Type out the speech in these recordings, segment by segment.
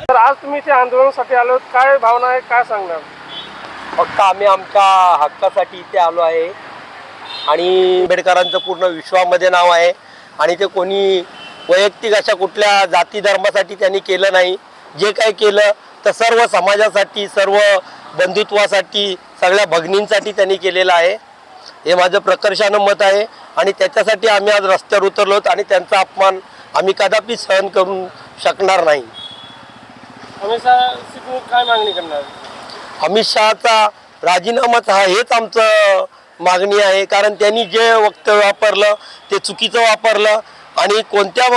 तर आज तुम्ही ते आंदोलनासाठी आलो, काय भावना आहे, काय सांगणार? फक्त आम्ही आमच्या हक्कासाठी इथे आलो आहे आणि आंबेडकरांचं पूर्ण विश्वामध्ये नाव आहे आणि ते कोणी वैयक्तिक अशा कुठल्या जाती धर्मासाठी त्यांनी केलं नाही. जे काही केलं तर सर्व समाजासाठी, सर्व बंधुत्वासाठी, सगळ्या भगिनींसाठी त्यांनी केलेलं आहे. हे माझं प्रकर्षानं मत आहे आणि त्याच्यासाठी आम्ही आज रस्त्यावर उतरलोत आणि त्यांचा अपमान आम्ही कदापि सहन करू शकणार नाही. अमित शहा काय मागणी करणार? अमित शहाचा राजीनामाच हेच आमचं मागणी आहे. कारण त्यांनी जे वक्तव्य वापरलं ते चुकीचं वापरलं आणि कोणत्या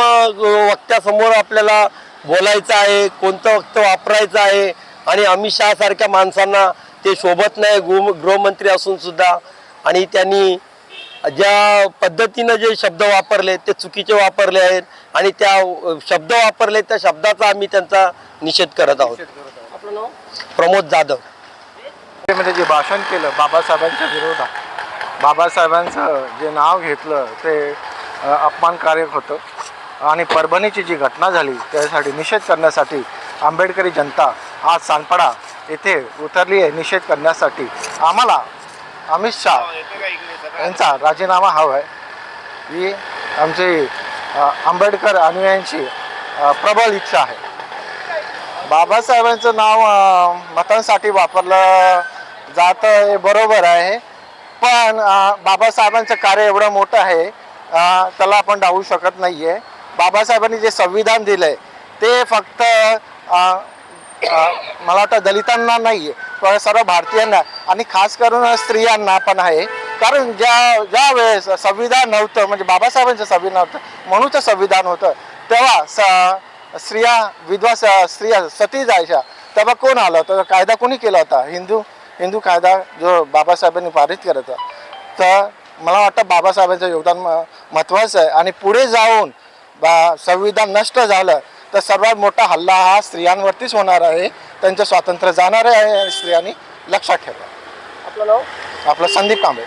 वक्त्यासमोर आपल्याला बोलायचं आहे, कोणतं वक्तव्य वापरायचं आहे आणि अमित शहासारख्या माणसांना ते शोभत नाही, गृहमंत्री असून सुद्धा. आणि त्यांनी ज्या पद्धतीनं जे शब्द वापरले ते चुकीचे वापरले आहेत आणि त्या शब्द वापरले त्या शब्दाचा आम्ही त्यांचा निषेध करत आहोत. आपलं नाव? प्रमोद जाधव. मध्ये जे भाषण केलं बाबासाहेबांच्या विरोधात, बाबासाहेबांचं जे नाव घेतलं ते अपमानकारक होतं आणि परभणीची जी घटना झाली त्यासाठी निषेध करण्यासाठी आंबेडकरी जनता आज सानपाडा येथे उतरली आहे. निषेध करण्यासाठी आम्हाला अमित शहा यांचा राजीनामा हवा आहे ही आमची आंबेडकर अनुयायांची प्रबळ इच्छा आहे. बाबासाहेबांचं नाव मतांसाठी वापरलं जातं हे बरोबर आहे, पण बाबासाहेबांचं कार्य एवढं मोठं आहे त्याला आपण डावू शकत नाही आहे. बाबासाहेबांनी जे संविधान दिलं आहे ते फक्त मला वाटतं दलितांना नाही आहे, सर्व भारतीयांना आणि खास करून स्त्रियांना पण आहे. कारण ज्या वेळेस संविधान नव्हतं, म्हणजे बाबासाहेबांचं संविधान नव्हतं म्हणून ते संविधान होतं, तेव्हा स्त्रिया विधवा स्त्रिया सती जायच्या, तेव्हा कोण आलं होतं? कायदा कोणी केला होता? हिंदू कायदा जो बाबासाहेबांनी पारित केला होता. तर मला वाटतं बाबासाहेबांचं योगदान महत्त्वाचं आहे आणि पुढे जाऊन संविधान नष्ट झालं तर सर्वात मोठा हल्ला हा स्त्रियांवरतीच होणार आहे. त्यांचं स्वातंत्र्य जाणार आहे. स्त्रियांनी लक्षात ठेवा. आपलं नाव? आपलं संदीप कांबळे.